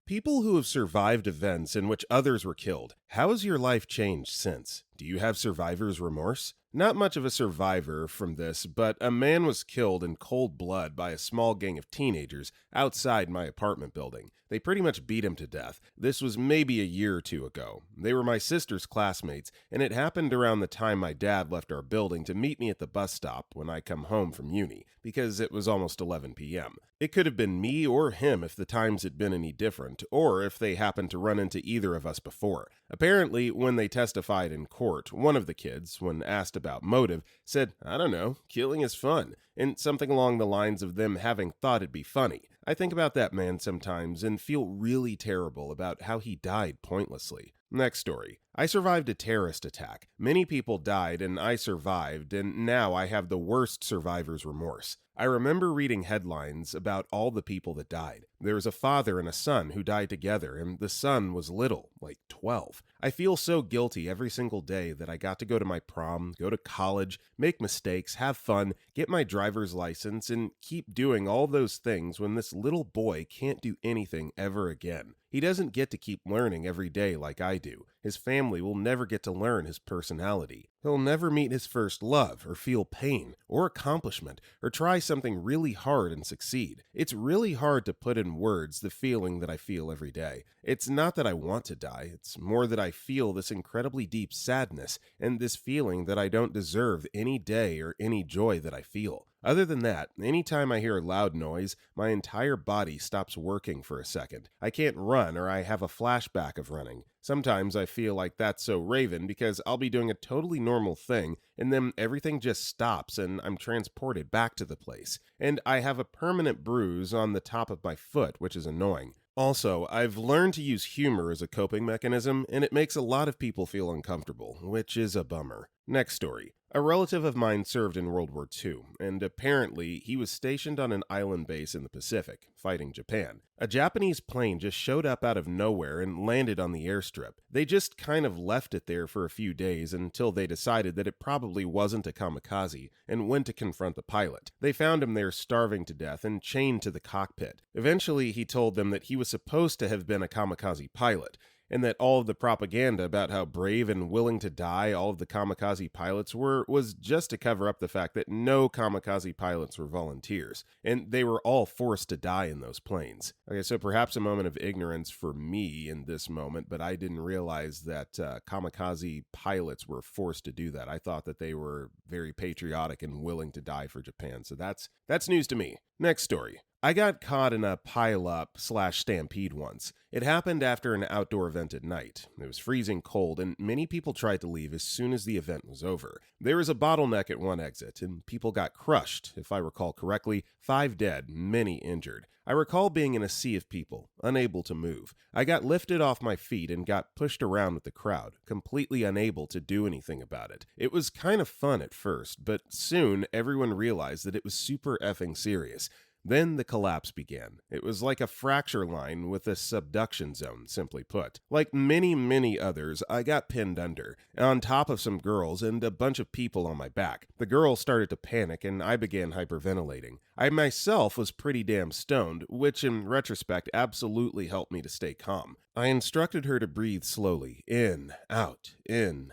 People who have survived events in which others were killed, how has your life changed since? Do you have survivor's remorse? Not much of a survivor from this, but a man was killed in cold blood by a small gang of teenagers outside my apartment building. They pretty much beat him to death. This was maybe a year or two ago. They were my sister's classmates, and it happened around the time my dad left our building to meet me at the bus stop when I come home from uni, because it was almost 11 p.m. It could have been me or him if the times had been any different, or if they happened to run into either of us before. Apparently, when they testified in court, one of the kids, when asked about motive, said, "I don't know, killing is fun," and something along the lines of them having thought it'd be funny. I think about that man sometimes and feel really terrible about how he died pointlessly. Next story. I survived a terrorist attack. Many people died and I survived, and now I have the worst survivor's remorse. I remember reading headlines about all the people that died. There was a father and a son who died together, and the son was little, like 12. I feel so guilty every single day that I got to go to my prom, go to college, make mistakes, have fun, get my driver's license, and keep doing all those things when this little boy can't do anything ever again. He doesn't get to keep learning every day like I do. His family will never get to learn his personality. He'll never meet his first love, or feel pain, or accomplishment, or try something really hard and succeed. It's really hard to put in words the feeling that I feel every day. It's not that I want to die, it's more that I feel this incredibly deep sadness, and this feeling that I don't deserve any day or any joy that I feel. Other than that, anytime I hear a loud noise, my entire body stops working for a second. I can't run, or I have a flashback of running. Sometimes I feel like that's so Raven because I'll be doing a totally normal thing, and then everything just stops and I'm transported back to the place. And I have a permanent bruise on the top of my foot, which is annoying. Also, I've learned to use humor as a coping mechanism, and it makes a lot of people feel uncomfortable, which is a bummer. Next story. A relative of mine served in World War II, and apparently he was stationed on an island base in the Pacific, fighting Japan. A Japanese plane just showed up out of nowhere and landed on the airstrip. They just kind of left it there for a few days until they decided that it probably wasn't a kamikaze, and went to confront the pilot. They found him there starving to death and chained to the cockpit. Eventually, he told them that he was supposed to have been a kamikaze pilot, and that all of the propaganda about how brave and willing to die all of the kamikaze pilots were was just to cover up the fact that no kamikaze pilots were volunteers, and they were all forced to die in those planes. Okay, so perhaps a moment of ignorance for me in this moment, but I didn't realize that kamikaze pilots were forced to do that. I thought that they were very patriotic and willing to die for Japan, so that's news to me. Next story. I got caught in a pileup/stampede once. It happened after an outdoor event at night. It was freezing cold, and many people tried to leave as soon as the event was over. There was a bottleneck at one exit, and people got crushed. If I recall correctly, 5 dead, many injured. I recall being in a sea of people, unable to move. I got lifted off my feet and got pushed around with the crowd, completely unable to do anything about it. It was kind of fun at first, but soon everyone realized that it was super effing serious. Then the collapse began. It was like a fracture line with a subduction zone, simply put. Like many others, I got pinned under, on top of some girls and a bunch of people on my back. The girls started to panic and I began hyperventilating. I myself was pretty damn stoned, which in retrospect absolutely helped me to stay calm. I instructed her to breathe slowly, in, out, and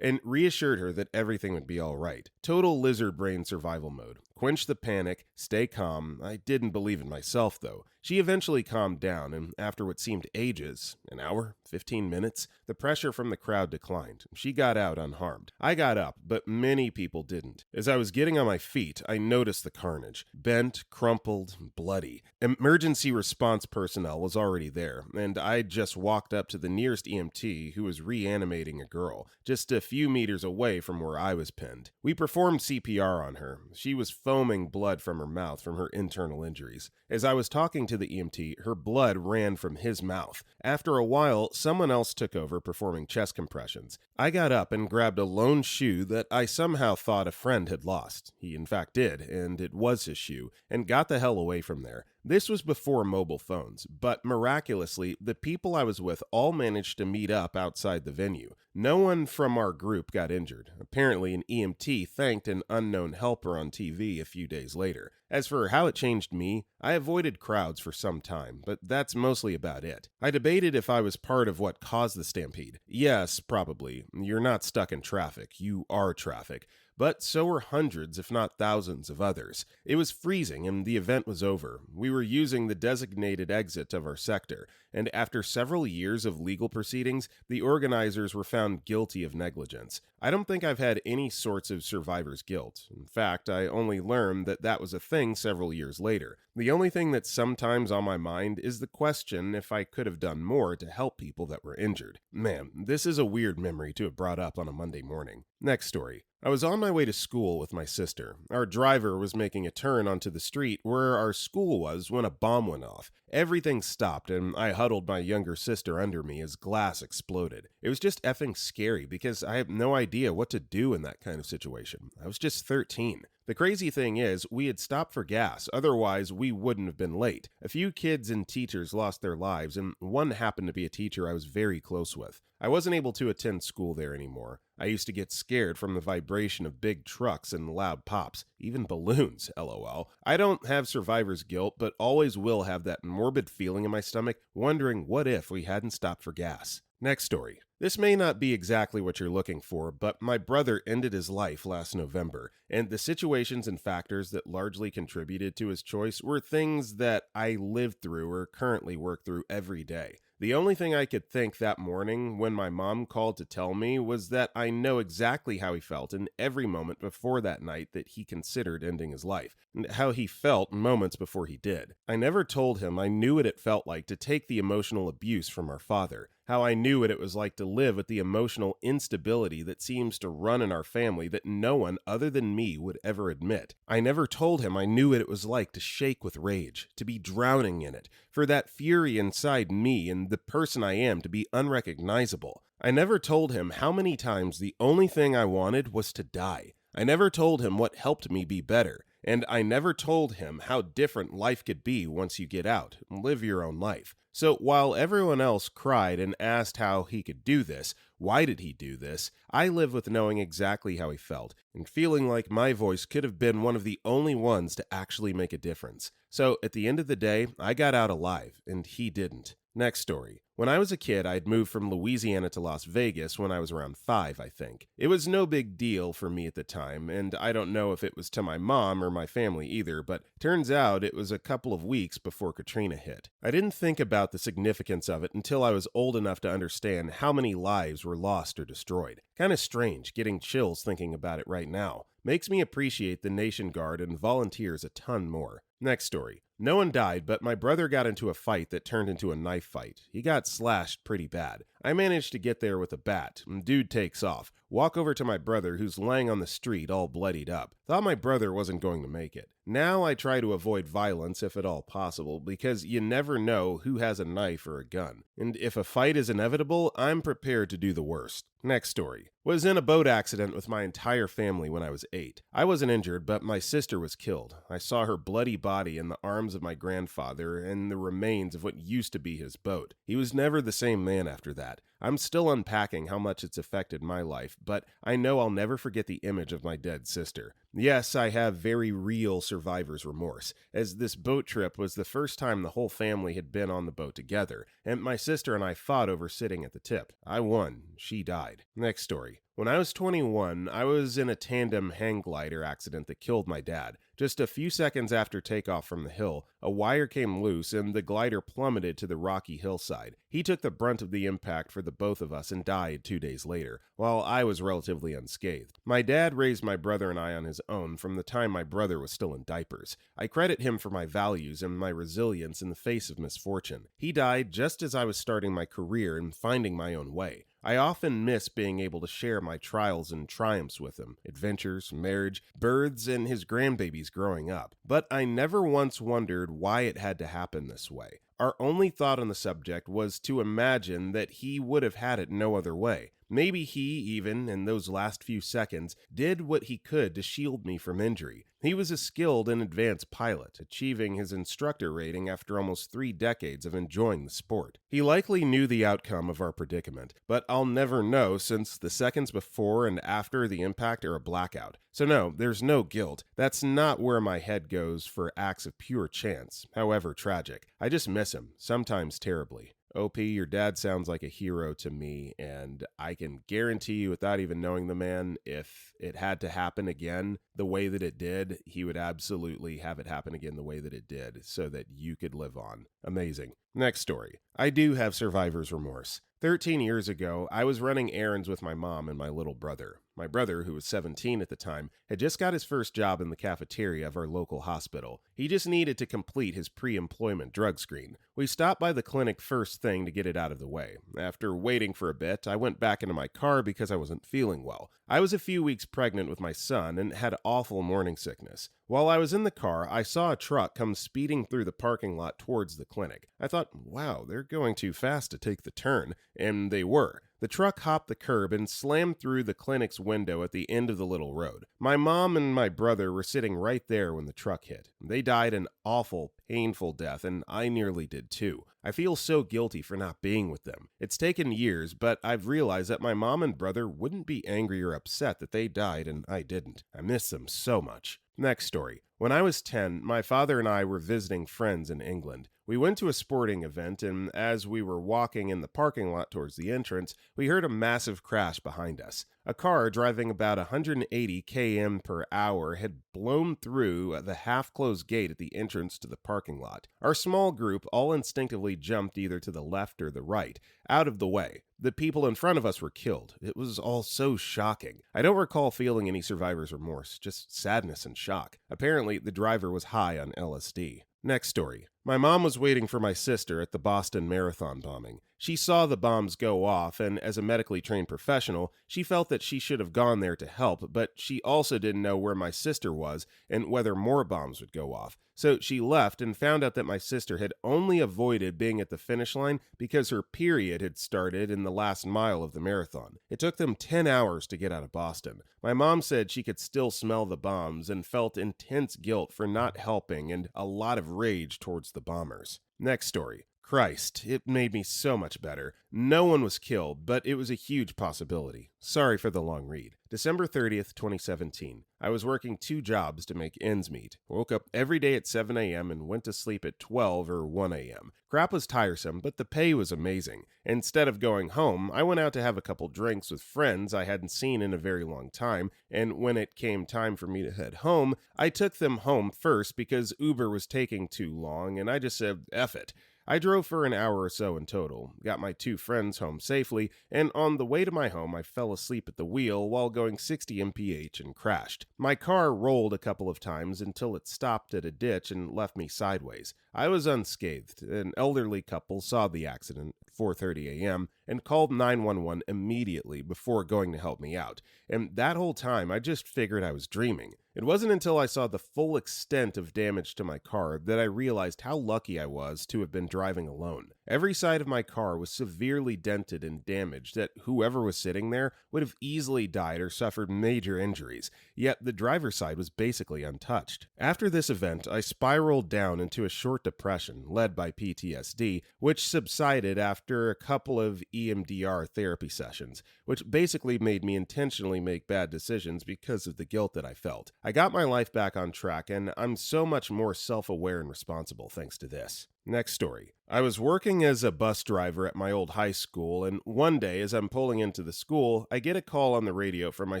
reassured her that everything would be all right. Total lizard brain survival mode. Quench the panic, stay calm. I didn't believe in myself, though. She eventually calmed down, and after what seemed ages, an hour, 15 minutes, the pressure from the crowd declined. She got out unharmed. I got up, but many people didn't. As I was getting on my feet, I noticed the carnage. Bent, crumpled, bloody. Emergency response personnel was already there, and I just walked up to the nearest EMT who was reanimating a girl, just a few meters away from where I was pinned. We performed CPR on her. She was foaming blood from her mouth from her internal injuries. As I was talking to the EMT, her blood ran from his mouth. After a while, someone else took over performing chest compressions. I got up and grabbed a lone shoe that I somehow thought a friend had lost. He in fact did, and it was his shoe, and got the hell away from there. This was before mobile phones, but miraculously, the people I was with all managed to meet up outside the venue. No one from our group got injured. Apparently, an EMT thanked an unknown helper on TV a few days later. As for how it changed me, I avoided crowds for some time, but that's mostly about it. I debated if I was part of what caused the stampede. Yes, probably. You're not stuck in traffic. You are traffic. But so were hundreds, if not thousands, of others. It was freezing and the event was over. We were using the designated exit of our sector, and after several years of legal proceedings, the organizers were found guilty of negligence. I don't think I've had any sorts of survivor's guilt. In fact, I only learned that that was a thing several years later. The only thing that's sometimes on my mind is the question if I could have done more to help people that were injured. Man, this is a weird memory to have brought up on a Monday morning. Next story. I was on my way to school with my sister. Our driver was making a turn onto the street where our school was when a bomb went off. Everything stopped and I huddled my younger sister under me as glass exploded. It was just effing scary because I have no idea what to do in that kind of situation. I was just 13. The crazy thing is, we had stopped for gas, otherwise we wouldn't have been late. A few kids and teachers lost their lives, and one happened to be a teacher I was very close with. I wasn't able to attend school there anymore. I used to get scared from the vibration of big trucks and loud pops, even balloons, lol. I don't have survivor's guilt, but always will have that morbid feeling in my stomach, wondering what if we hadn't stopped for gas. Next story. This may not be exactly what you're looking for, but my brother ended his life last November, and the situations and factors that largely contributed to his choice were things that I lived through or currently work through every day. The only thing I could think that morning when my mom called to tell me was that I know exactly how he felt in every moment before that night that he considered ending his life, and how he felt moments before he did. I never told him I knew what it felt like to take the emotional abuse from our father, how I knew what it was like to live with the emotional instability that seems to run in our family that no one other than me would ever admit. I never told him I knew what it was like to shake with rage, to be drowning in it, for that fury inside me and the person I am to be unrecognizable. I never told him how many times the only thing I wanted was to die. I never told him what helped me be better. And I never told him how different life could be once you get out and live your own life. So while everyone else cried and asked how he could do this, why did he do this, I live with knowing exactly how he felt and feeling like my voice could have been one of the only ones to actually make a difference. So at the end of the day, I got out alive and he didn't. Next story. When I was a kid, I'd moved from Louisiana to Las Vegas when I was around 5, I think. It was no big deal for me at the time, and I don't know if it was to my mom or my family either, but turns out it was a couple of weeks before Katrina hit. I didn't think about the significance of it until I was old enough to understand how many lives were lost or destroyed. Kinda strange, getting chills thinking about it right now. Makes me appreciate the Nation Guard and volunteers a ton more. Next story. No one died, but my brother got into a fight that turned into a knife fight. He got slashed pretty bad. I managed to get there with a bat. Dude takes off. Walk over to my brother who's laying on the street all bloodied up. Thought my brother wasn't going to make it. Now I try to avoid violence if at all possible because you never know who has a knife or a gun. And if a fight is inevitable, I'm prepared to do the worst. Next story. Was in a boat accident with my entire family when I was 8. I wasn't injured, but my sister was killed. I saw her bloody body in the arms of my grandfather and the remains of what used to be his boat. He was never the same man after that. I'm still unpacking how much it's affected my life, but I know I'll never forget the image of my dead sister. Yes, I have very real survivor's remorse, as this boat trip was the first time the whole family had been on the boat together, and my sister and I fought over sitting at the tip. I won. She died. Next story. When I was 21, I was in a tandem hang glider accident that killed my dad. Just a few seconds after takeoff from the hill, a wire came loose and the glider plummeted to the rocky hillside. He took the brunt of the impact for the both of us and died 2 days later, while I was relatively unscathed. My dad raised my brother and I on his own from the time my brother was still in diapers. I credit him for my values and my resilience in the face of misfortune. He died just as I was starting my career and finding my own way. I often miss being able to share my trials and triumphs with him, adventures, marriage, births, and his grandbabies growing up. But I never once wondered why it had to happen this way. Our only thought on the subject was to imagine that he would have had it no other way. Maybe he, even in those last few seconds, did what he could to shield me from injury. He was a skilled and advanced pilot, achieving his instructor rating after almost 3 decades of enjoying the sport. He likely knew the outcome of our predicament, but I'll never know since the seconds before and after the impact are a blackout. So no, there's no guilt. That's not where my head goes for acts of pure chance, however tragic. I just miss him, sometimes terribly. OP, your dad sounds like a hero to me, and I can guarantee you, without even knowing the man, if it had to happen again the way that it did, he would absolutely have it happen again the way that it did, so that you could live on. Amazing. Next story. I do have survivor's remorse. 13 years ago, I was running errands with my mom and my little brother. My brother, who was 17 at the time, had just got his first job in the cafeteria of our local hospital. He just needed to complete his pre-employment drug screen. We stopped by the clinic first thing to get it out of the way. After waiting for a bit, I went back into my car because I wasn't feeling well. I was a few weeks pregnant with my son and had awful morning sickness. While I was in the car, I saw a truck come speeding through the parking lot towards the clinic. I thought, wow, they're going too fast to take the turn, and they were. The truck hopped the curb and slammed through the clinic's window at the end of the little road. My mom and my brother were sitting right there when the truck hit. They died an awful, painful death, and I nearly did too. I feel so guilty for not being with them. It's taken years, but I've realized that my mom and brother wouldn't be angry or upset that they died and I didn't. I miss them so much. Next story. When I was 10, my father and I were visiting friends in England. We went to a sporting event, and as we were walking in the parking lot towards the entrance, we heard a massive crash behind us. A car driving about 180 km per hour had blown through the half-closed gate at the entrance to the parking lot. Our small group all instinctively jumped either to the left or the right, out of the way. The people in front of us were killed. It was all so shocking. I don't recall feeling any survivor's remorse, just sadness and shock. Apparently, the driver was high on LSD. Next story. My mom was waiting for my sister at the Boston Marathon bombing. She saw the bombs go off, and as a medically trained professional, she felt that she should have gone there to help, but she also didn't know where my sister was and whether more bombs would go off. So she left and found out that my sister had only avoided being at the finish line because her period had started in the last mile of the marathon. It took them 10 hours to get out of Boston. My mom said she could still smell the bombs and felt intense guilt for not helping and a lot of rage towards the bombers. Next story. Christ, it made me so much better. No one was killed, but it was a huge possibility. Sorry for the long read. December 30th, 2017. I was working 2 jobs to make ends meet. Woke up every day at 7 a.m. and went to sleep at 12 or 1 a.m. Crap was tiresome, but the pay was amazing. Instead of going home, I went out to have a couple drinks with friends I hadn't seen in a very long time, and when it came time for me to head home, I took them home first because Uber was taking too long, and I just said, F it. I drove for an hour or so in total, got my 2 friends home safely, and on the way to my home I fell asleep at the wheel while going 60 mph and crashed. My car rolled a couple of times until it stopped at a ditch and left me sideways. I was unscathed. An elderly couple saw the accident at 4:30 a.m. and called 911 immediately before going to help me out, and that whole time I just figured I was dreaming. It wasn't until I saw the full extent of damage to my car that I realized how lucky I was to have been driving alone. Every side of my car was severely dented and damaged that whoever was sitting there would have easily died or suffered major injuries, yet the driver's side was basically untouched. After this event, I spiraled down into a short depression led by PTSD, which subsided after a couple of EMDR therapy sessions, which basically made me intentionally make bad decisions because of the guilt that I felt. I got my life back on track, and I'm so much more self-aware and responsible thanks to this. Next story. I was working as a bus driver at my old high school, and one day as I'm pulling into the school, I get a call on the radio from my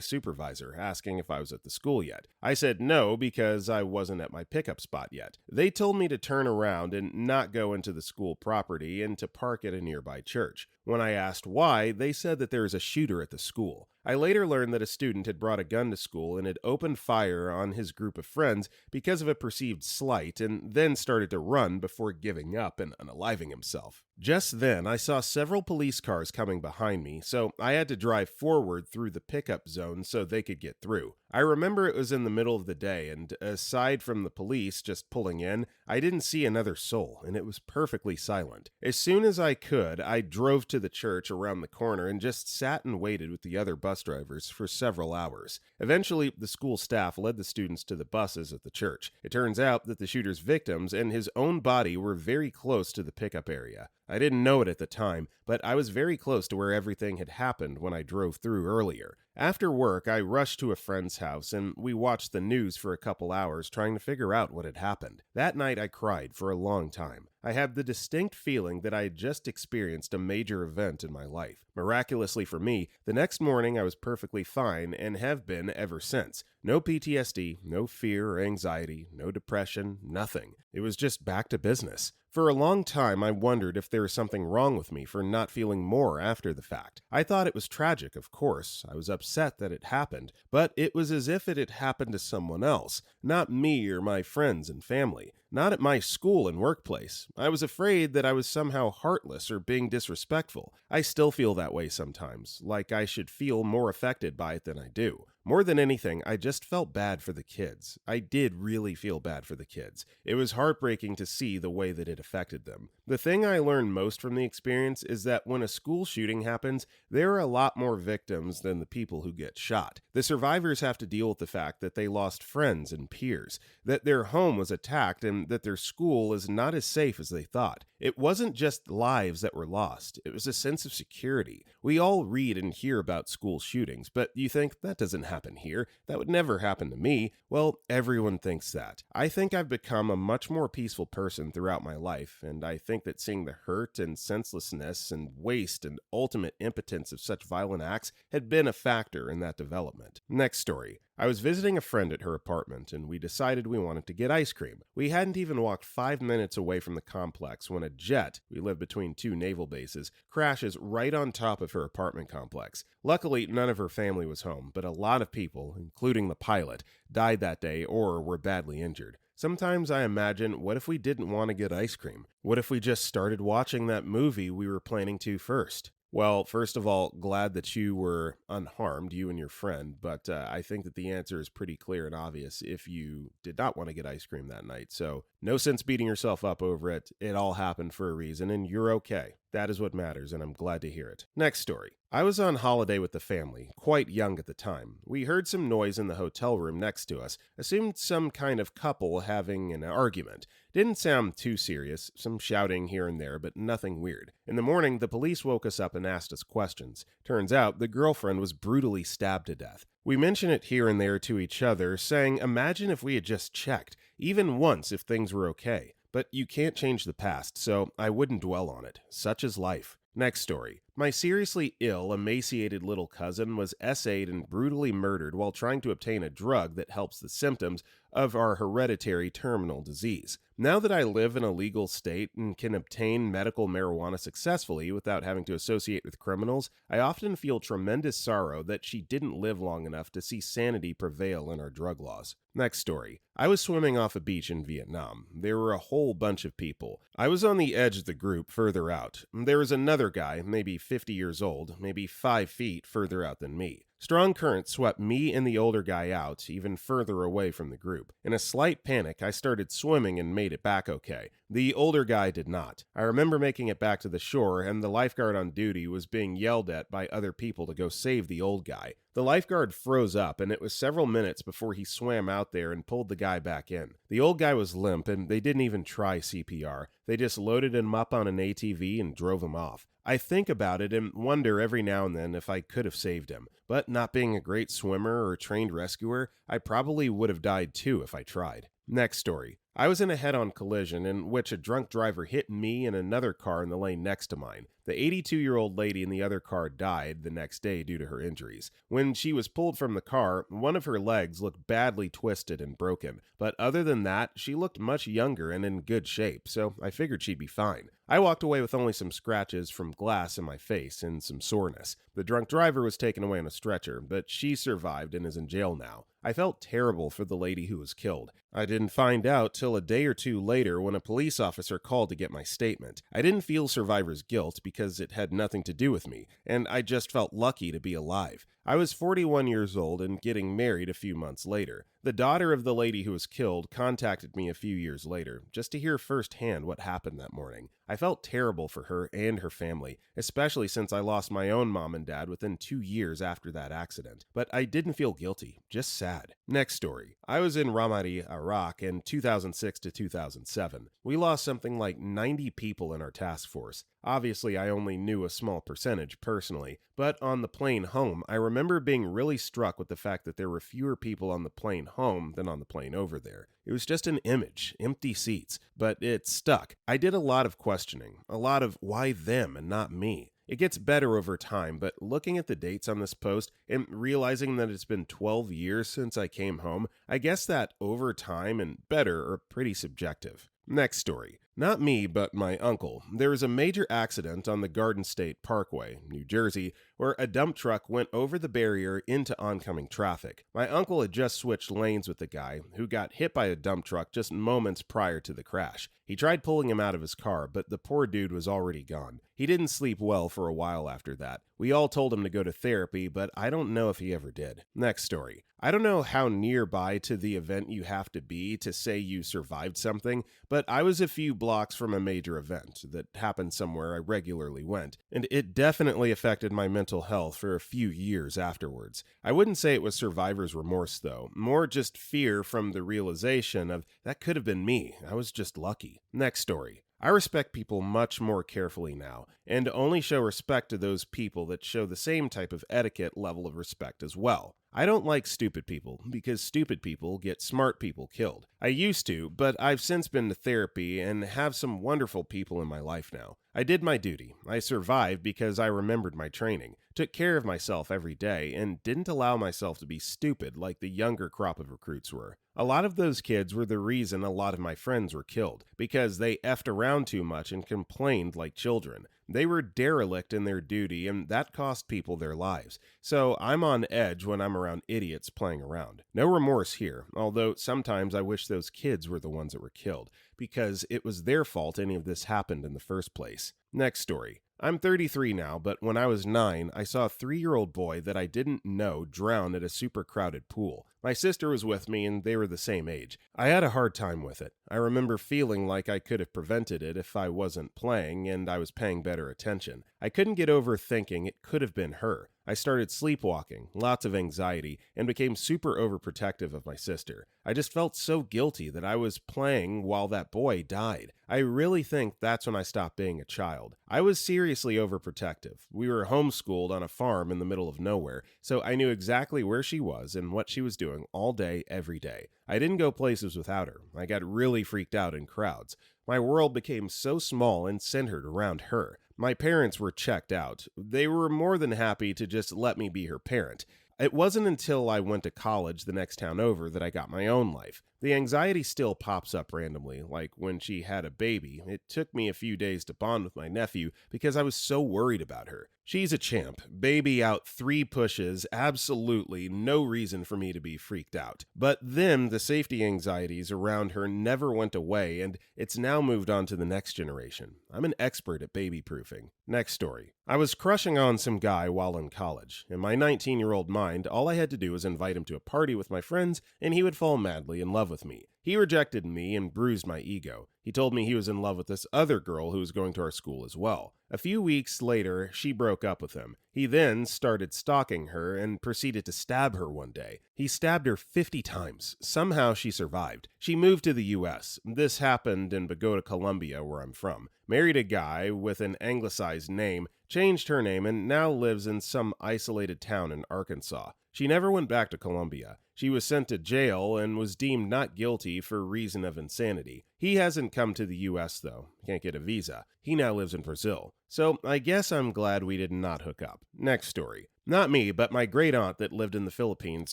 supervisor asking if I was at the school yet. I said no because I wasn't at my pickup spot yet. They told me to turn around and not go into the school property and to park at a nearby church. When I asked why, they said that there is a shooter at the school. I later learned that a student had brought a gun to school and had opened fire on his group of friends because of a perceived slight and then started to run before giving up and unaliving himself. Just then, I saw several police cars coming behind me, so I had to drive forward through the pickup zone so they could get through. I remember it was in the middle of the day, and aside from the police just pulling in, I didn't see another soul, and it was perfectly silent. As soon as I could, I drove to the church around the corner and just sat and waited with the other bus drivers for several hours. Eventually, the school staff led the students to the buses at the church. It turns out that the shooter's victims and his own body were very close to the pickup area. I didn't know it at the time, but I was very close to where everything had happened when I drove through earlier. After work, I rushed to a friend's house and we watched the news for a couple hours trying to figure out what had happened. That night, I cried for a long time. I had the distinct feeling that I had just experienced a major event in my life. Miraculously for me, the next morning I was perfectly fine and have been ever since. No PTSD, no fear or anxiety, no depression, nothing. It was just back to business. For a long time, I wondered if there was something wrong with me for not feeling more after the fact. I thought it was tragic, of course. I was upset that it happened, but it was as if it had happened to someone else, not me or my friends and family, not at my school and workplace. I was afraid that I was somehow heartless or being disrespectful. I still feel that way sometimes, like I should feel more affected by it than I do. More than anything, I just felt bad for the kids. I did really feel bad for the kids. It was heartbreaking to see the way that it affected them. The thing I learned most from the experience is that when a school shooting happens, there are a lot more victims than the people who get shot. The survivors have to deal with the fact that they lost friends and peers, that their home was attacked, and that their school is not as safe as they thought. It wasn't just lives that were lost, it was a sense of security. We all read and hear about school shootings, but you think that doesn't happen here. That would never happen to me. Well, everyone thinks that. I think I've become a much more peaceful person throughout my life, and I think that seeing the hurt and senselessness and waste and ultimate impotence of such violent acts had been a factor in that development. Next story. I was visiting a friend at her apartment, and we decided we wanted to get ice cream. We hadn't even walked 5 minutes away from the complex when a jet, we live between two naval bases, crashes right on top of her apartment complex. Luckily, none of her family was home, but a lot of people, including the pilot, died that day or were badly injured. Sometimes I imagine, what if we didn't want to get ice cream? What if we just started watching that movie we were planning to first? Well, first of all, glad that you were unharmed, you and your friend, but I think that the answer is pretty clear and obvious if you did not want to get ice cream that night. So, no sense beating yourself up over it. It all happened for a reason, and you're okay. That is what matters, and I'm glad to hear it. Next story. I was on holiday with the family, quite young at the time. We heard some noise in the hotel room next to us, assumed some kind of couple having an argument. Didn't sound too serious, some shouting here and there, but nothing weird. In the morning, the police woke us up and asked us questions. Turns out, the girlfriend was brutally stabbed to death. We mention it here and there to each other, saying, imagine if we had just checked, even once if things were okay. But you can't change the past, so I wouldn't dwell on it. Such is life. Next story. My seriously ill, emaciated little cousin was essayed and brutally murdered while trying to obtain a drug that helps the symptoms of our hereditary terminal disease. Now that I live in a legal state and can obtain medical marijuana successfully without having to associate with criminals, I often feel tremendous sorrow that she didn't live long enough to see sanity prevail in our drug laws. Next story. I was swimming off a beach in Vietnam. There were a whole bunch of people. I was on the edge of the group further out. There was another guy, maybe 50 years old, maybe 5 feet further out than me. Strong current swept me and the older guy out, even further away from the group. In a slight panic, I started swimming and made it back okay. The older guy did not. I remember making it back to the shore, and the lifeguard on duty was being yelled at by other people to go save the old guy. The lifeguard froze up, and it was several minutes before he swam out there and pulled the guy back in. The old guy was limp, and they didn't even try CPR. They just loaded him up on an ATV and drove him off. I think about it and wonder every now and then if I could have saved him. But not being a great swimmer or trained rescuer, I probably would have died too if I tried. Next story. I was in a head-on collision in which a drunk driver hit me and another car in the lane next to mine. The 82-year-old lady in the other car died the next day due to her injuries. When she was pulled from the car, one of her legs looked badly twisted and broken, but other than that, she looked much younger and in good shape, so I figured she'd be fine. I walked away with only some scratches from glass in my face and some soreness. The drunk driver was taken away on a stretcher, but she survived and is in jail now. I felt terrible for the lady who was killed. I didn't find out till a day or two later when a police officer called to get my statement. I didn't feel survivor's guilt because it had nothing to do with me, and I just felt lucky to be alive. I was 41 years old and getting married a few months later. The daughter of the lady who was killed contacted me a few years later just to hear firsthand what happened that morning. I felt terrible for her and her family, especially since I lost my own mom and dad within 2 years after that accident. But I didn't feel guilty, just sad. Next story. I was in Ramadi, Iraq in 2006 to 2007. We lost something like 90 people in our task force. Obviously, I only knew a small percentage personally, but on the plane home, I remember being really struck with the fact that there were fewer people on the plane home than on the plane over there. It was just an image, empty seats, but it stuck. I did a lot of questioning, a lot of why them and not me. It gets better over time, but looking at the dates on this post and realizing that it's been 12 years since I came home, I guess that over time and better are pretty subjective. Next story. Not me, but my uncle. There was a major accident on the Garden State Parkway, New Jersey, where a dump truck went over the barrier into oncoming traffic. My uncle had just switched lanes with the guy, who got hit by a dump truck just moments prior to the crash. He tried pulling him out of his car, but the poor dude was already gone. He didn't sleep well for a while after that. We all told him to go to therapy, but I don't know if he ever did. Next story. I don't know how nearby to the event you have to be to say you survived something, but I was a few blocks from a major event that happened somewhere I regularly went, and it definitely affected my mental health for a few years afterwards. I wouldn't say it was survivor's remorse though, more just fear from the realization of that could have been me. I was just lucky. Next story. I respect people much more carefully now, and only show respect to those people that show the same type of etiquette level of respect as well. I don't like stupid people, because stupid people get smart people killed. I used to, but I've since been to therapy and have some wonderful people in my life now. I did my duty. I survived because I remembered my training, took care of myself every day, and didn't allow myself to be stupid like the younger crop of recruits were. A lot of those kids were the reason a lot of my friends were killed, because they effed around too much and complained like children. They were derelict in their duty, and that cost people their lives. So I'm on edge when I'm around idiots playing around. No remorse here, although sometimes I wish those kids were the ones that were killed, because it was their fault any of this happened in the first place. Next story. I'm 33 now, but when I was 9, I saw a 3-year-old boy that I didn't know drown at a super crowded pool. My sister was with me and they were the same age. I had a hard time with it. I remember feeling like I could have prevented it if I wasn't playing and I was paying better attention. I couldn't get over thinking it could have been her. I started sleepwalking, lots of anxiety, and became super overprotective of my sister. I just felt so guilty that I was playing while that boy died. I really think that's when I stopped being a child. I was seriously overprotective. We were homeschooled on a farm in the middle of nowhere, so I knew exactly where she was and what she was doing all day, every day. I didn't go places without her. I got really freaked out in crowds. My world became so small and centered around her. My parents were checked out. They were more than happy to just let me be her parent. It wasn't until I went to college the next town over that I got my own life. The anxiety still pops up randomly, like when she had a baby. It took me a few days to bond with my nephew because I was so worried about her. She's a champ. Baby out 3 pushes, absolutely no reason for me to be freaked out. But then the safety anxieties around her never went away, and it's now moved on to the next generation. I'm an expert at baby proofing. Next story. I was crushing on some guy while in college. In my 19-year-old mind, all I had to do was invite him to a party with my friends, and he would fall madly in love with me. He rejected me and bruised my ego. He told me he was in love with this other girl who was going to our school as well. A few weeks later, she broke up with him. He then started stalking her and proceeded to stab her one day. He stabbed her 50 times. Somehow she survived. She moved to the U.S. This happened in Bogota, Colombia, where I'm from. Married a guy with an anglicized name, changed her name, and now lives in some isolated town in Arkansas. She never went back to Colombia. She was sent to jail and was deemed not guilty for reason of insanity. He hasn't come to the U.S. though. Can't get a visa. He now lives in Brazil. So I guess I'm glad we did not hook up. Next story. Not me, but my great aunt that lived in the Philippines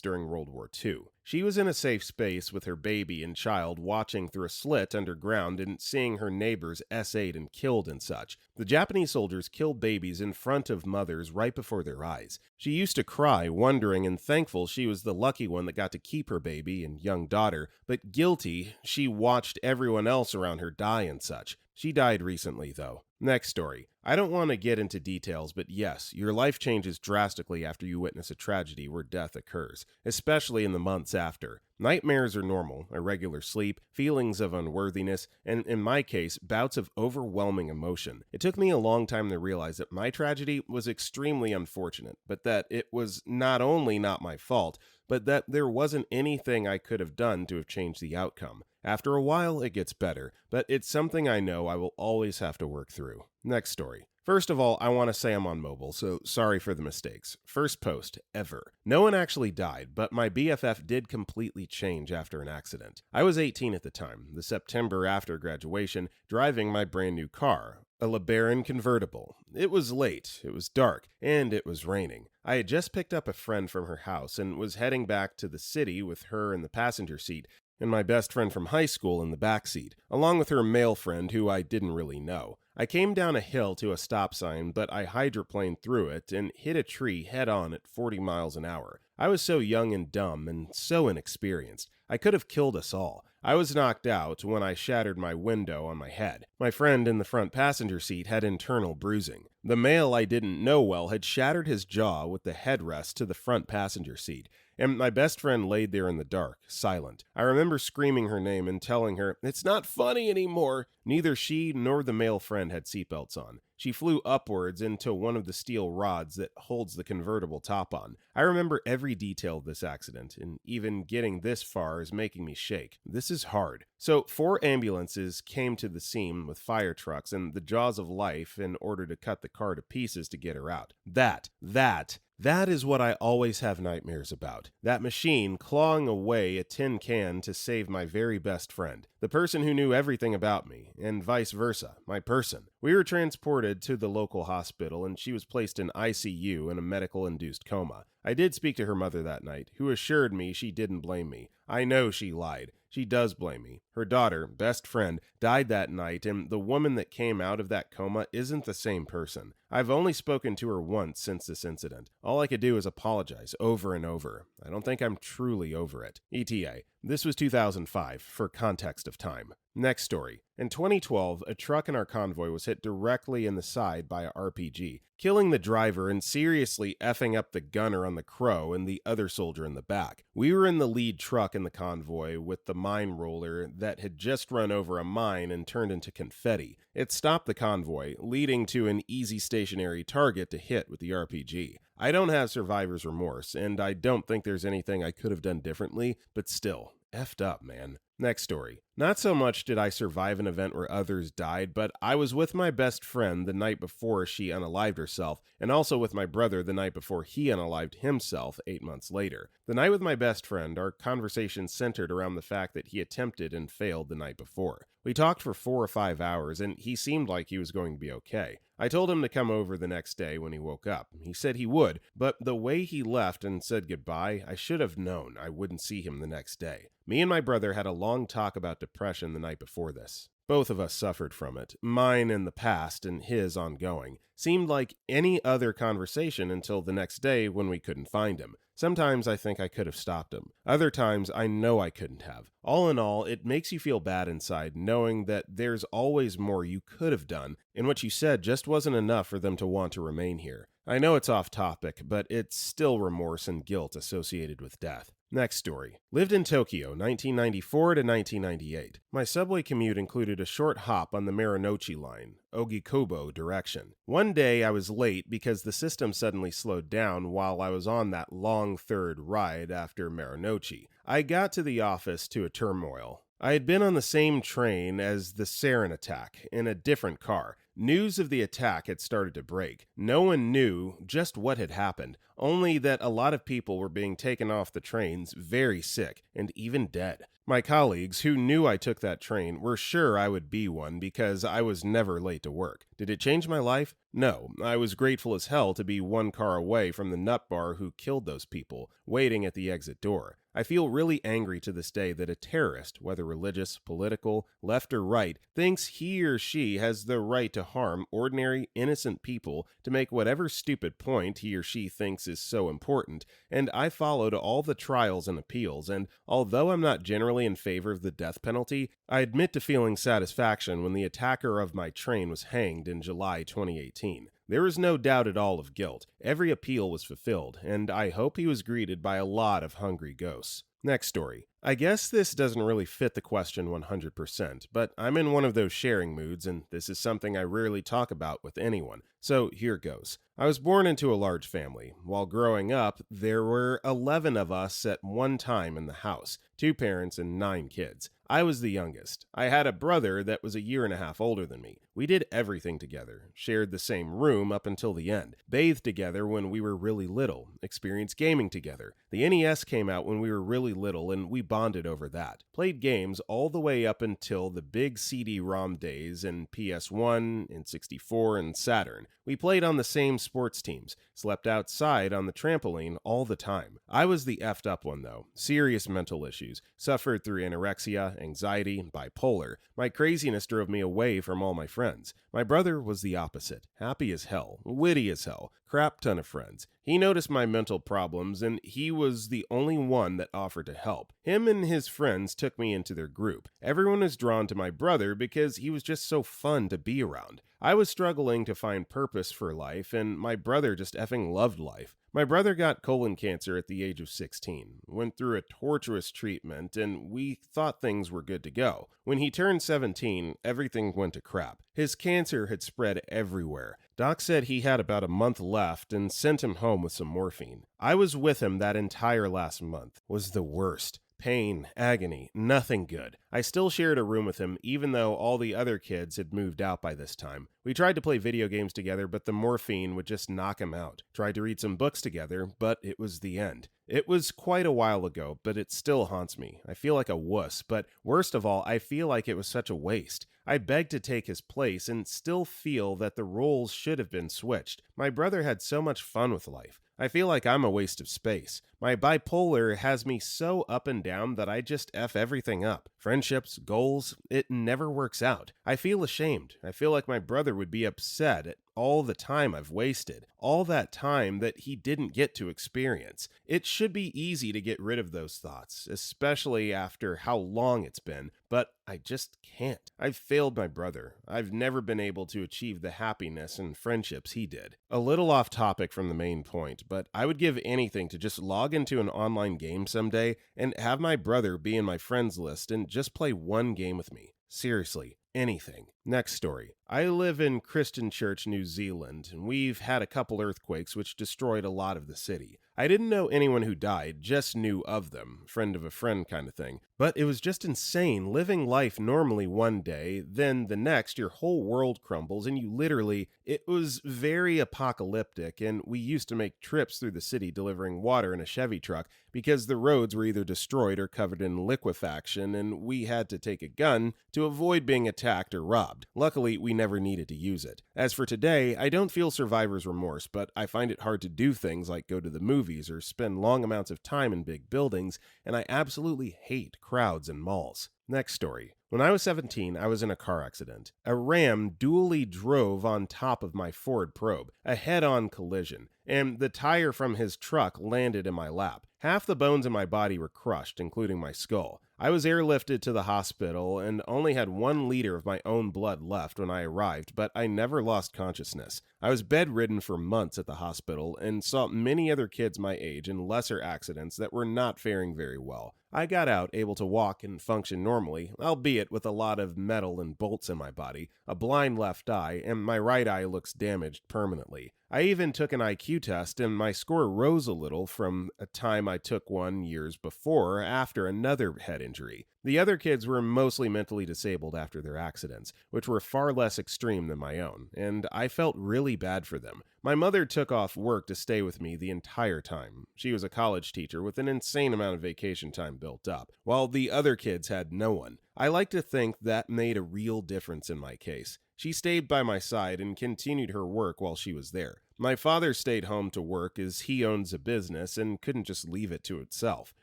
during World War II. She was in a safe space with her baby and child watching through a slit underground and seeing her neighbors S8'd and killed and such. The Japanese soldiers killed babies in front of mothers right before their eyes. She used to cry, wondering and thankful she was the lucky one that got to keep her baby and young daughter, but guilty she watched everyone else around her die and such. She died recently, though. Next story. I don't want to get into details, but yes, your life changes drastically after you witness a tragedy where death occurs, especially in the months after. Nightmares are normal, irregular sleep, feelings of unworthiness, and in my case, bouts of overwhelming emotion. It took me a long time to realize that my tragedy was extremely unfortunate, but that it was not only not my fault, but that there wasn't anything I could have done to have changed the outcome. After a while, it gets better, but it's something I know I will always have to work through. Next story. First of all, I want to say I'm on mobile, so sorry for the mistakes. First post, ever. No one actually died, but my BFF did completely change after an accident. I was 18 at the time, the September after graduation, driving my brand new car, a LeBaron convertible. It was late, it was dark, and it was raining. I had just picked up a friend from her house and was heading back to the city with her in the passenger seat, and my best friend from high school in the back seat, along with her male friend who I didn't really know. I came down a hill to a stop sign, but I hydroplaned through it and hit a tree head-on at 40 miles an hour. I was so young and dumb and so inexperienced. I could have killed us all. I was knocked out when I shattered my window on my head. My friend in the front passenger seat had internal bruising. The male I didn't know well had shattered his jaw with the headrest to the front passenger seat, and my best friend laid there in the dark, silent. I remember screaming her name and telling her, "It's not funny anymore." Neither she nor the male friend had seatbelts on. She flew upwards into one of the steel rods that holds the convertible top on. I remember every detail of this accident, and even getting this far is making me shake. This is hard. So 4 ambulances came to the scene with fire trucks and the jaws of life in order to cut the car to pieces to get her out. That is what I always have nightmares about. That machine clawing away a tin can to save my very best friend, the person who knew everything about me, and vice versa, my person. We were transported to the local hospital, and she was placed in ICU in a medical-induced coma. I did speak to her mother that night, who assured me she didn't blame me. I know she lied. She does blame me. Her daughter, best friend, died that night, and the woman that came out of that coma isn't the same person. I've only spoken to her once since this incident. All I could do is apologize over and over. I don't think I'm truly over it. ETA. This was 2005, for context of time. Next story. In 2012, a truck in our convoy was hit directly in the side by a RPG, killing the driver and seriously effing up the gunner on the Crow and the other soldier in the back. We were in the lead truck in the convoy with the mine roller that had just run over a mine and turned into confetti. It stopped the convoy, leading to an easy stationary target to hit with the RPG. I don't have survivor's remorse, and I don't think there's anything I could have done differently, but still, effed up, man. Next story. Not so much did I survive an event where others died, but I was with my best friend the night before she unalived herself, and also with my brother the night before he unalived himself 8 months later. The night with my best friend, our conversation centered around the fact that he attempted and failed the night before. We talked for 4 or 5 hours, and he seemed like he was going to be okay. I told him to come over the next day when he woke up. He said he would, but the way he left and said goodbye, I should have known I wouldn't see him the next day. Me and my brother had a long talk about depression the night before this. Both of us suffered from it, mine in the past and his ongoing. Seemed like any other conversation until the next day when we couldn't find him. Sometimes I think I could have stopped him. Other times I know I couldn't have. All in all, it makes you feel bad inside knowing that there's always more you could have done, and what you said just wasn't enough for them to want to remain here. I know it's off topic, but it's still remorse and guilt associated with death. Next story. Lived in Tokyo, 1994 to 1998. My subway commute included a short hop on the Marunouchi line, Ogikubo direction. One day I was late because the system suddenly slowed down while I was on that long third ride after Marunouchi. I got to the office to a turmoil. I had been on the same train as the sarin attack, in a different car. News of the attack had started to break. No one knew just what had happened, only that a lot of people were being taken off the trains very sick and even dead. My colleagues, who knew I took that train, were sure I would be one because I was never late to work. Did it change my life? No. I was grateful as hell to be one car away from the nut bar who killed those people, waiting at the exit door. I feel really angry to this day that a terrorist, whether religious, political, left or right, thinks he or she has the right to harm ordinary, innocent people to make whatever stupid point he or she thinks is so important, and I followed all the trials and appeals, and although I'm not generally in favor of the death penalty, I admit to feeling satisfaction when the attacker of my train was hanged in July 2018. There was no doubt at all of guilt. Every appeal was fulfilled, and I hope he was greeted by a lot of hungry ghosts. Next story. I guess this doesn't really fit the question 100%, but I'm in one of those sharing moods, and this is something I rarely talk about with anyone, so here goes. I was born into a large family. While growing up, there were 11 of us at one time in the house, 2 parents and 9 kids. I was the youngest. I had a brother that was a year and a half older than me. We did everything together, shared the same room up until the end, bathed together when we were really little, experienced gaming together. The NES came out when we were really little and we bonded over that. Played games all the way up until the big CD-ROM days in PS1, N64, and Saturn. We played on the same sports teams, slept outside on the trampoline all the time. I was the effed up one though. Serious mental issues. Suffered through anorexia, anxiety, and bipolar. My craziness drove me away from all my friends. My brother was the opposite. Happy as hell. Witty as hell. Crap ton of friends. He noticed my mental problems and he was the only one that offered to help. Him and his friends took me into their group. Everyone was drawn to my brother because he was just so fun to be around. I was struggling to find purpose for life and my brother just effing loved life. My brother got colon cancer at the age of 16, went through a torturous treatment, and we thought things were good to go. When he turned 17, everything went to crap. His cancer had spread everywhere. Doc said he had about a month left and sent him home with some morphine. I was with him that entire last month. It was the worst. Pain, agony, nothing good. I still shared a room with him even though all the other kids had moved out by this time. We tried to play video games together, but the morphine would just knock him out. Tried to read some books together, but it was the end. It was quite a while ago, but it still haunts me. I feel like a wuss, but worst of all, I feel like it was such a waste. I begged to take his place and still feel that the roles should have been switched. My brother had so much fun with life. I feel like I'm a waste of space. My bipolar has me so up and down that I just F everything up. Friendships, goals, it never works out. I feel ashamed. I feel like my brother would be upset at all the time I've wasted. All that time that he didn't get to experience. It should be easy to get rid of those thoughts, especially after how long it's been, but I just can't. I've failed my brother. I've never been able to achieve the happiness and friendships he did. A little off topic from the main point, but I would give anything to just log into an online game someday and have my brother be in my friends list and just play one game with me. Seriously, anything. Next story. I live in Christchurch, New Zealand, and we've had a couple earthquakes which destroyed a lot of the city. I didn't know anyone who died, just knew of them, friend of a friend kind of thing. But it was just insane living life normally one day, then the next your whole world crumbles and you literally, it was very apocalyptic and we used to make trips through the city delivering water in a Chevy truck because the roads were either destroyed or covered in liquefaction and we had to take a gun to avoid being attacked or robbed. Luckily, we never needed to use it. As for today, I don't feel survivor's remorse, but I find it hard to do things like go to the movies or spend long amounts of time in big buildings, and I absolutely hate crowds and malls. Next story. When I was 17, I was in a car accident. A Ram dually drove on top of my Ford Probe, a head-on collision, and the tire from his truck landed in my lap. Half the bones in my body were crushed, including my skull. I was airlifted to the hospital and only had 1 liter of my own blood left when I arrived, but I never lost consciousness. I was bedridden for months at the hospital and saw many other kids my age in lesser accidents that were not faring very well. I got out able to walk and function normally, albeit with a lot of metal and bolts in my body, a blind left eye, and my right eye looks damaged permanently. I even took an IQ test and my score rose a little from a time I took one years before after another head injury. The other kids were mostly mentally disabled after their accidents, which were far less extreme than my own, and I felt really bad for them. My mother took off work to stay with me the entire time. She was a college teacher with an insane amount of vacation time built up, while the other kids had no one. I like to think that made a real difference in my case. She stayed by my side and continued her work while she was there. My father stayed home to work as he owns a business and couldn't just leave it to itself.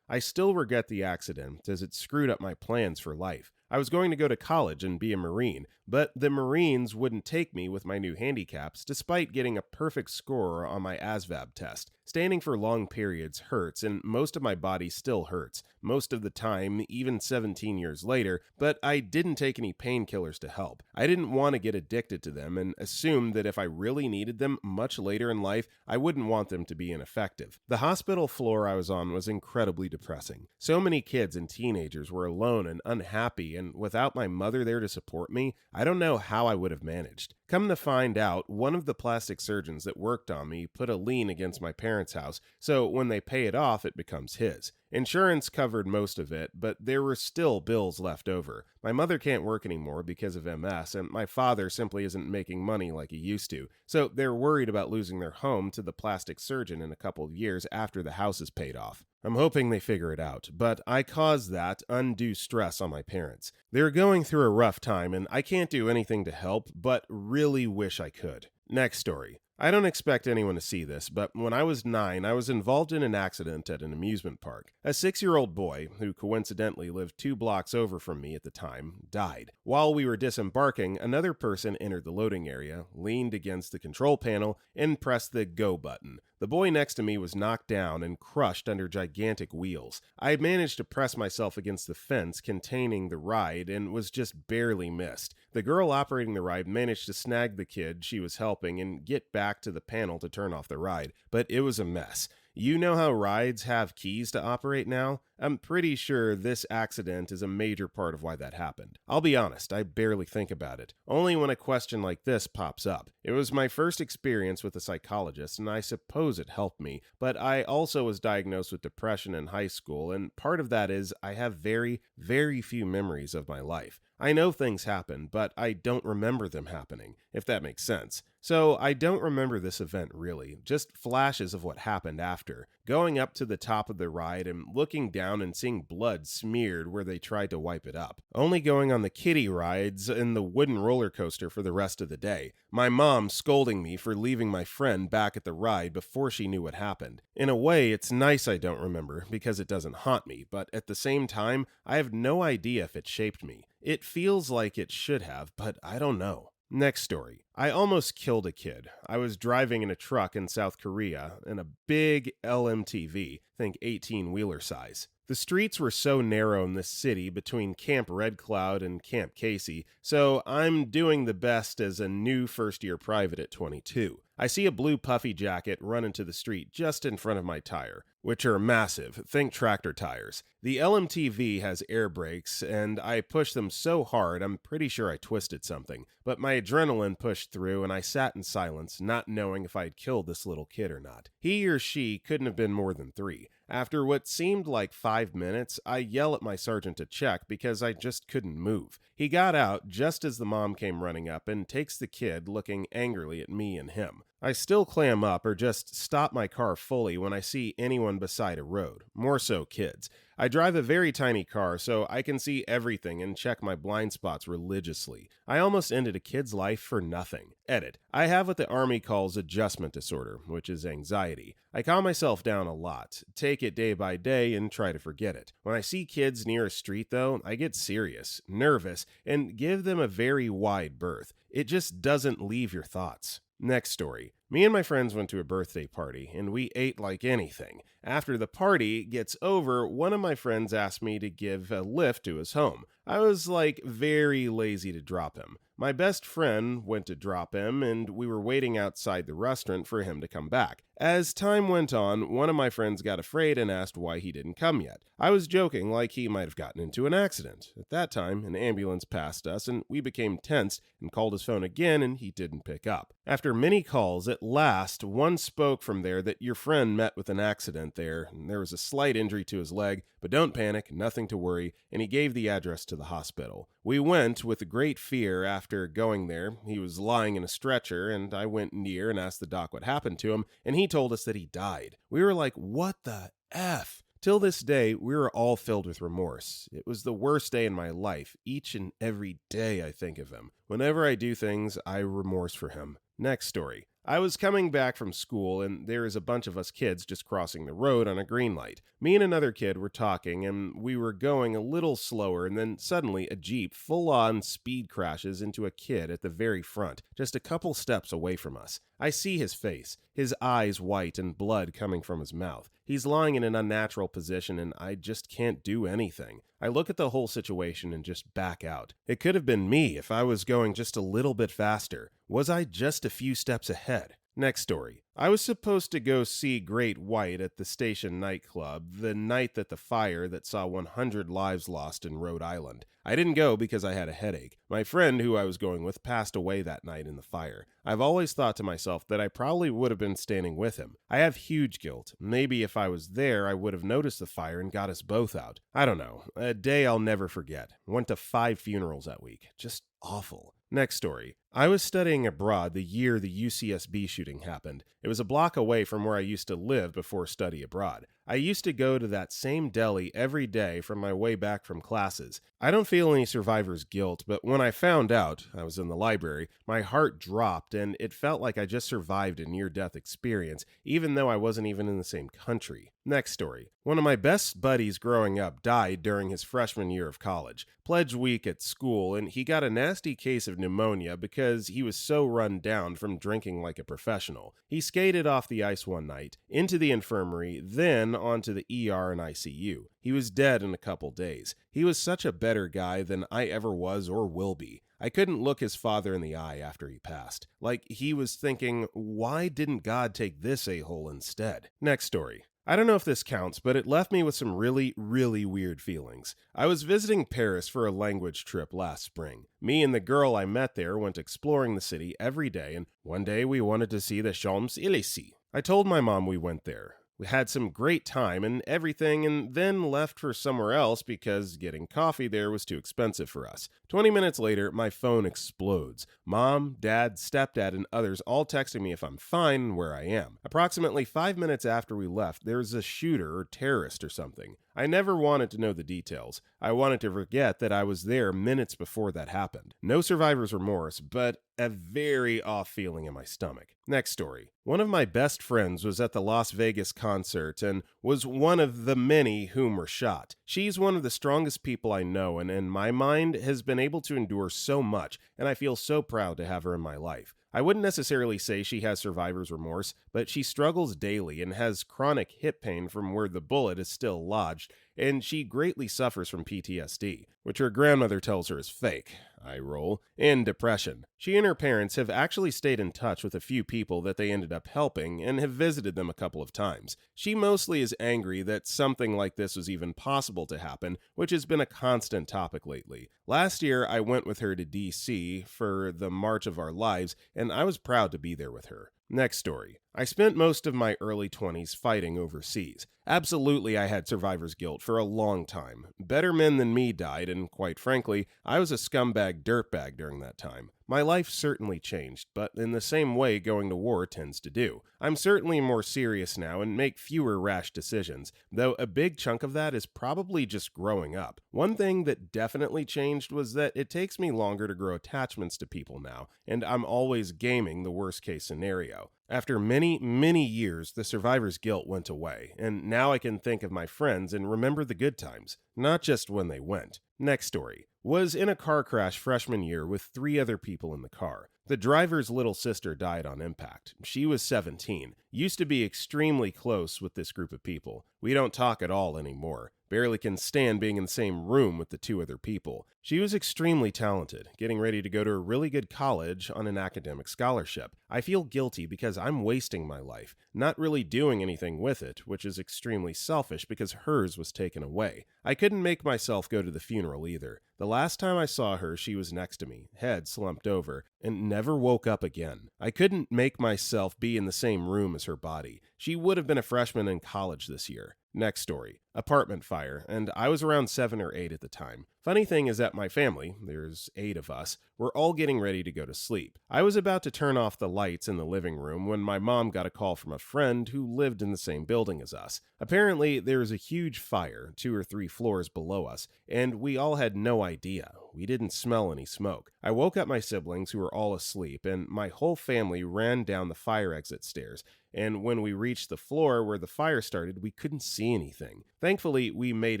I still regret the accident as it screwed up my plans for life. I was going to go to college and be a Marine, but the Marines wouldn't take me with my new handicaps despite getting a perfect score on my ASVAB test. Standing for long periods hurts, and most of my body still hurts, most of the time, even 17 years later, but I didn't take any painkillers to help. I didn't want to get addicted to them and assumed that if I really needed them much later in life, I wouldn't want them to be ineffective. The hospital floor I was on was incredibly depressing. So many kids and teenagers were alone and unhappy, and without my mother there to support me, I don't know how I would have managed. Come to find out, one of the plastic surgeons that worked on me put a lien against my parents' house, so when they pay it off, it becomes his. Insurance covered most of it, but there were still bills left over. My mother can't work anymore because of MS, and my father simply isn't making money like he used to, so they're worried about losing their home to the plastic surgeon in a couple of years after the house is paid off. I'm hoping they figure it out, but I caused that undue stress on my parents. They're going through a rough time, and I can't do anything to help, but really wish I could. Next story. I don't expect anyone to see this, but when I was 9, I was involved in an accident at an amusement park. A 6-year-old boy, who coincidentally lived 2 blocks over from me at the time, died. While we were disembarking, another person entered the loading area, leaned against the control panel, and pressed the go button. The boy next to me was knocked down and crushed under gigantic wheels. I had managed to press myself against the fence containing the ride and was just barely missed. The girl operating the ride managed to snag the kid she was helping and get back to the panel to turn off the ride, but it was a mess. You know how rides have keys to operate now? I'm pretty sure this accident is a major part of why that happened. I'll be honest, I barely think about it. Only when a question like this pops up. It was my first experience with a psychologist, and I suppose it helped me, but I also was diagnosed with depression in high school, and part of that is I have very, very few memories of my life. I know things happen, but I don't remember them happening, if that makes sense. So I don't remember this event really, just flashes of what happened after. Going up to the top of the ride and looking down and seeing blood smeared where they tried to wipe it up. Only going on the kiddie rides and the wooden roller coaster for the rest of the day. My mom scolding me for leaving my friend back at the ride before she knew what happened. In a way, it's nice I don't remember because it doesn't haunt me, but at the same time, I have no idea if it shaped me. It feels like it should have, but I don't know. Next story. I almost killed a kid. I was driving in a truck in South Korea in a big LMTV, think 18-wheeler size. The streets were so narrow in this city between Camp Red Cloud and Camp Casey, so I'm doing the best as a new first-year private at 22. I see a blue puffy jacket run into the street just in front of my tire, which are massive, think tractor tires. The LMTV has air brakes, and I pushed them so hard I'm pretty sure I twisted something, but my adrenaline pushed through and I sat in silence, not knowing if I'd killed this little kid or not. He or she couldn't have been more than 3. After what seemed like 5 minutes, I yell at my sergeant to check because I just couldn't move. He got out just as the mom came running up and takes the kid, looking angrily at me and him. I still clam up or just stop my car fully when I see anyone beside a road, more so kids. I drive a very tiny car so I can see everything and check my blind spots religiously. I almost ended a kid's life for nothing. Edit. I have what the Army calls adjustment disorder, which is anxiety. I calm myself down a lot, take it day by day, and try to forget it. When I see kids near a street, though, I get serious, nervous, and give them a very wide berth. It just doesn't leave your thoughts. Next story. Me and my friends went to a birthday party, and we ate like anything. After the party gets over, one of my friends asked me to give a lift to his home. I was very lazy to drop him. My best friend went to drop him, and we were waiting outside the restaurant for him to come back. As time went on, one of my friends got afraid and asked why he didn't come yet. I was joking like he might have gotten into an accident. At that time, an ambulance passed us, and we became tensed and called his phone again, and he didn't pick up. After many calls, at At last, one spoke from there that your friend met with an accident there, and there was a slight injury to his leg, but don't panic, nothing to worry, and he gave the address to the hospital. We went with great fear after going there. He was lying in a stretcher, and I went near and asked the doc what happened to him, and he told us that he died. We were like, what the F? Till this day, we were all filled with remorse. It was the worst day in my life. Each and every day I think of him. Whenever I do things, I remorse for him. Next story. I was coming back from school, and there is a bunch of us kids just crossing the road on a green light. Me and another kid were talking, and we were going a little slower, and then suddenly a Jeep full-on speed crashes into a kid at the very front, just a couple steps away from us. I see his face, his eyes white and blood coming from his mouth. He's lying in an unnatural position, and I just can't do anything. I look at the whole situation and just back out. It could have been me if I was going just a little bit faster. Was I just a few steps ahead? Next story. I was supposed to go see Great White at the Station nightclub the night that the fire that saw 100 lives lost in Rhode Island. I didn't go because I had a headache. My friend who I was going with passed away that night in the fire. I've always thought to myself that I probably would have been standing with him. I have huge guilt. Maybe if I was there, I would have noticed the fire and got us both out. I don't know. A day I'll never forget. Went to 5 funerals that week. Just awful. Next story. I was studying abroad the year the UCSB shooting happened. It was a block away from where I used to live before study abroad. I used to go to that same deli every day from my way back from classes. I don't feel any survivor's guilt, but when I found out, I was in the library, my heart dropped and it felt like I just survived a near-death experience, even though I wasn't even in the same country. Next story. One of my best buddies growing up died during his freshman year of college. Pledge week at school, and he got a nasty case of pneumonia because he was so run down from drinking like a professional. He skated off the ice one night, into the infirmary, then onto the ER and ICU. He was dead in a couple days. He was such a better guy than I ever was or will be. I couldn't look his father in the eye after he passed. Like he was thinking, why didn't God take this a-hole instead? Next story. I don't know if this counts, but it left me with some really, really weird feelings. I was visiting Paris for a language trip last spring. Me and the girl I met there went exploring the city every day, and one day we wanted to see the Champs-Élysées. I told my mom we went there. We had some great time and everything, and then left for somewhere else because getting coffee there was too expensive for us. 20 minutes later, my phone explodes. Mom, Dad, Stepdad, and others all texting me if I'm fine and where I am. Approximately 5 minutes after we left, there was a shooter or terrorist or something. I never wanted to know the details. I wanted to forget that I was there minutes before that happened. No survivor's remorse, but a very off feeling in my stomach. Next story. One of my best friends was at the Las Vegas concert and was one of the many whom were shot. She's one of the strongest people I know and in my mind has been able to endure so much, and I feel so proud to have her in my life. I wouldn't necessarily say she has survivor's remorse, but she struggles daily and has chronic hip pain from where the bullet is still lodged, and she greatly suffers from PTSD, which her grandmother tells her is fake, I roll, and depression. She and her parents have actually stayed in touch with a few people that they ended up helping and have visited them a couple of times. She mostly is angry that something like this was even possible to happen, which has been a constant topic lately. Last year, I went with her to DC for the March of Our Lives, and I was proud to be there with her. Next story. I spent most of my early 20s fighting overseas. Absolutely, I had survivor's guilt for a long time. Better men than me died, and quite frankly, I was a scumbag dirtbag during that time. My life certainly changed, but in the same way going to war tends to do. I'm certainly more serious now and make fewer rash decisions, though a big chunk of that is probably just growing up. One thing that definitely changed was that it takes me longer to grow attachments to people now, and I'm always gaming the worst case scenario. After many, many years, the survivor's guilt went away, and now I can think of my friends and remember the good times, not just when they went. Next story. Was in a car crash freshman year with 3 other people in the car. The driver's little sister died on impact. She was 17. Used to be extremely close with this group of people. We don't talk at all anymore. Barely can stand being in the same room with the two other people. She was extremely talented, getting ready to go to a really good college on an academic scholarship. I feel guilty because I'm wasting my life, not really doing anything with it, which is extremely selfish because hers was taken away. I couldn't make myself go to the funeral either. The last time I saw her, she was next to me, head slumped over, and never woke up again. I couldn't make myself be in the same room as her body. She would have been a freshman in college this year. Next story. Apartment fire, and I was around 7 or 8 at the time. Funny thing is that my family, there's 8 of us, were all getting ready to go to sleep. I was about to turn off the lights in the living room when my mom got a call from a friend who lived in the same building as us. Apparently, there was a huge fire 2 or 3 floors below us, and we all had no idea. We didn't smell any smoke. I woke up my siblings who were all asleep, and my whole family ran down the fire exit stairs. And when we reached the floor where the fire started, we couldn't see anything. Thankfully, we made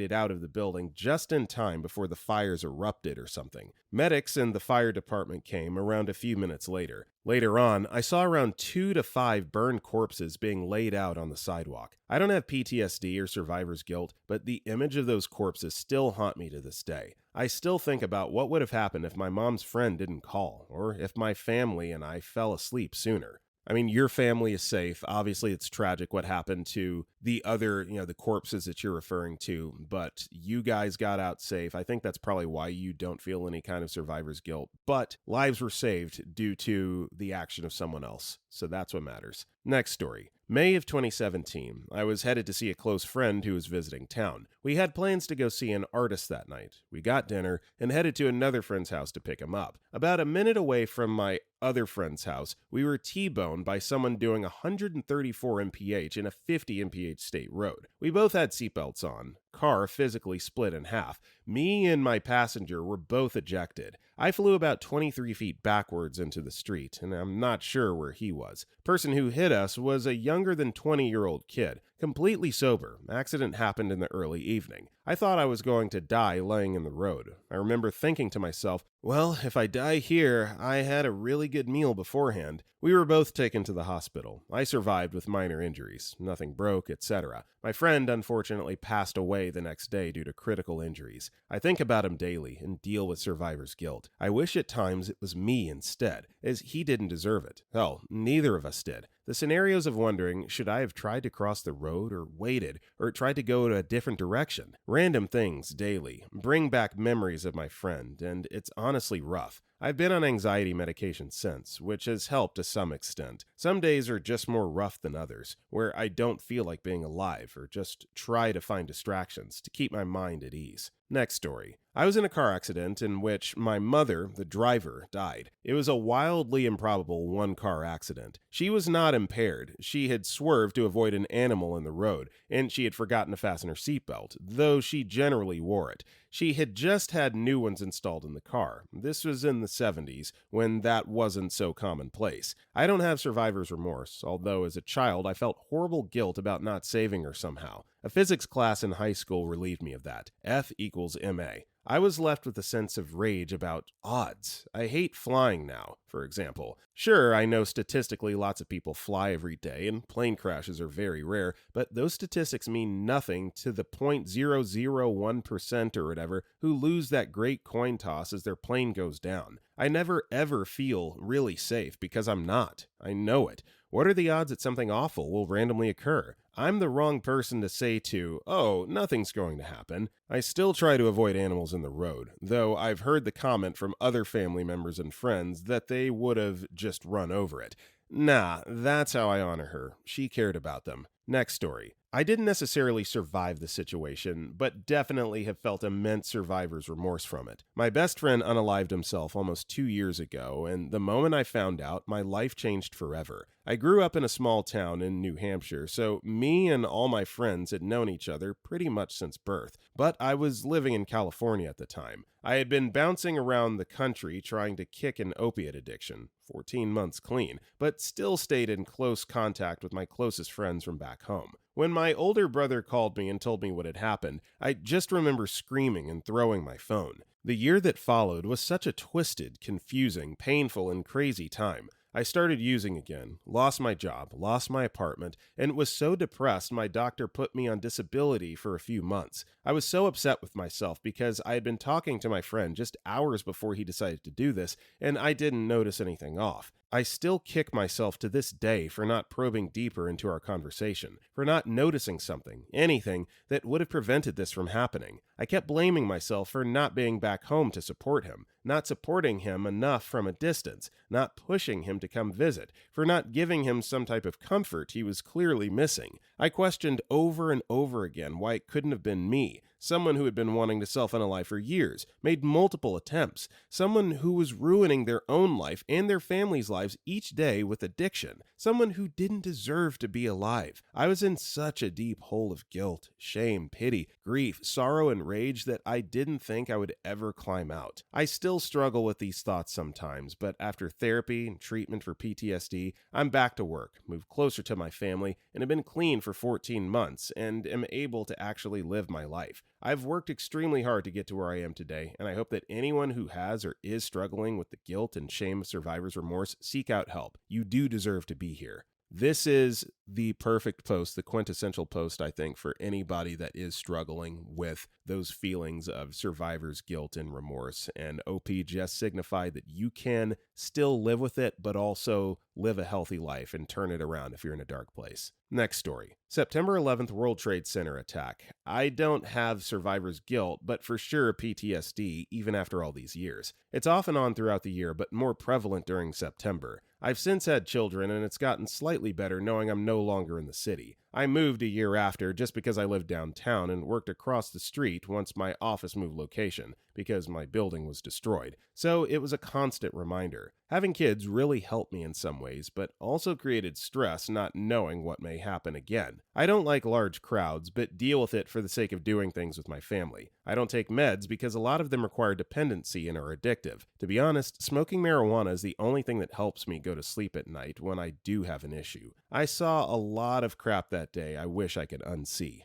it out of the building just in time before the fires erupted or something. Medics and the fire department came around a few minutes later. Later on, I saw around 2 to 5 burned corpses being laid out on the sidewalk. I don't have PTSD or survivor's guilt, but the image of those corpses still haunt me to this day. I still think about what would have happened if my mom's friend didn't call, or if my family and I fell asleep sooner. I mean, your family is safe. Obviously, it's tragic what happened to the other, the corpses that you're referring to, but you guys got out safe. I think that's probably why you don't feel any kind of survivor's guilt. But lives were saved due to the action of someone else. So that's what matters. Next story. May of 2017, I was headed to see a close friend who was visiting town. We had plans to go see an artist that night. We got dinner and headed to another friend's house to pick him up. About a minute away from my other friend's house, we were T-boned by someone doing 134 mph in a 50 mph state road. We both had seatbelts on. Car physically split in half. Me and my passenger were both ejected. I flew about 23 feet backwards into the street, and I'm not sure where he was. Person who hit us was a younger than 20-year-old kid, completely sober. Accident happened in the early evening. I thought I was going to die laying in the road. I remember thinking to myself, well, if I die here, I had a really good meal beforehand. We were both taken to the hospital. I survived with minor injuries. Nothing broke, etc. My friend unfortunately passed away the next day due to critical injuries. I think about him daily and deal with survivor's guilt. I wish at times it was me instead, as he didn't deserve it. Hell, neither of us did. The scenarios of wondering, should I have tried to cross the road or waited, or tried to go to a different direction? Random things daily bring back memories of my friend, and it's honestly rough. I've been on anxiety medication since, which has helped to some extent. Some days are just more rough than others, where I don't feel like being alive or just try to find distractions to keep my mind at ease. Next story. I was in a car accident in which my mother, the driver, died. It was a wildly improbable one-car accident. She was not impaired. She had swerved to avoid an animal in the road, and she had forgotten to fasten her seatbelt, though she generally wore it. She had just had new ones installed in the car. This was in the 70s, when that wasn't so commonplace. I don't have survivor's remorse, although as a child I felt horrible guilt about not saving her somehow. A physics class in high school relieved me of that. F equals MA. I was left with a sense of rage about odds. I hate flying now, for example. Sure, I know statistically lots of people fly every day and plane crashes are very rare, but those statistics mean nothing to the 0.001% or whatever who lose that great coin toss as their plane goes down. I never ever feel really safe because I'm not. I know it. What are the odds that something awful will randomly occur? I'm the wrong person to say to, oh, nothing's going to happen. I still try to avoid animals in the road, though I've heard the comment from other family members and friends that they would have just run over it. Nah, that's how I honor her. She cared about them. Next story. I didn't necessarily survive the situation, but definitely have felt immense survivor's remorse from it. My best friend unalived himself almost 2 years ago, and the moment I found out, my life changed forever. I grew up in a small town in New Hampshire, so me and all my friends had known each other pretty much since birth, but I was living in California at the time. I had been bouncing around the country trying to kick an opiate addiction, 14 months clean, but still stayed in close contact with my closest friends from back home. When my older brother called me and told me what had happened, I just remember screaming and throwing my phone. The year that followed was such a twisted, confusing, painful, and crazy time. I started using again, lost my job, lost my apartment, and was so depressed my doctor put me on disability for a few months. I was so upset with myself because I had been talking to my friend just hours before he decided to do this, and I didn't notice anything off. I still kick myself to this day for not probing deeper into our conversation, for not noticing something, anything, that would have prevented this from happening. I kept blaming myself for not being back home to support him, not supporting him enough from a distance, not pushing him to come visit, for not giving him some type of comfort he was clearly missing. I questioned over and over again why it couldn't have been me, someone who had been wanting to self-unalive for years, made multiple attempts, someone who was ruining their own life and their family's lives each day with addiction, someone who didn't deserve to be alive. I was in such a deep hole of guilt, shame, pity, grief, sorrow, and rage that I didn't think I would ever climb out. I still struggle with these thoughts sometimes, but after therapy and treatment for PTSD, I'm back to work, moved closer to my family, and have been clean for 14 months, and am able to actually live my life. I've worked extremely hard to get to where I am today, and I hope that anyone who has or is struggling with the guilt and shame of survivor's remorse seek out help. You do deserve to be here. This is the perfect post, the quintessential post, I think, for anybody that is struggling with those feelings of survivor's guilt and remorse. And OP just signified that you can still live with it, but also live a healthy life and turn it around if you're in a dark place. Next story. September 11th World Trade Center attack. I don't have survivor's guilt, but for sure PTSD, even after all these years. It's off and on throughout the year, but more prevalent during September. I've since had children, and it's gotten slightly better knowing I'm no longer in the city. I moved a year after just because I lived downtown and worked across the street once my office moved location, because my building was destroyed. So it was a constant reminder. Having kids really helped me in some ways, but also created stress not knowing what may happen again. I don't like large crowds, but deal with it for the sake of doing things with my family. I don't take meds because a lot of them require dependency and are addictive. To be honest, smoking marijuana is the only thing that helps me go to sleep at night when I do have an issue. I saw a lot of crap that day I wish I could unsee.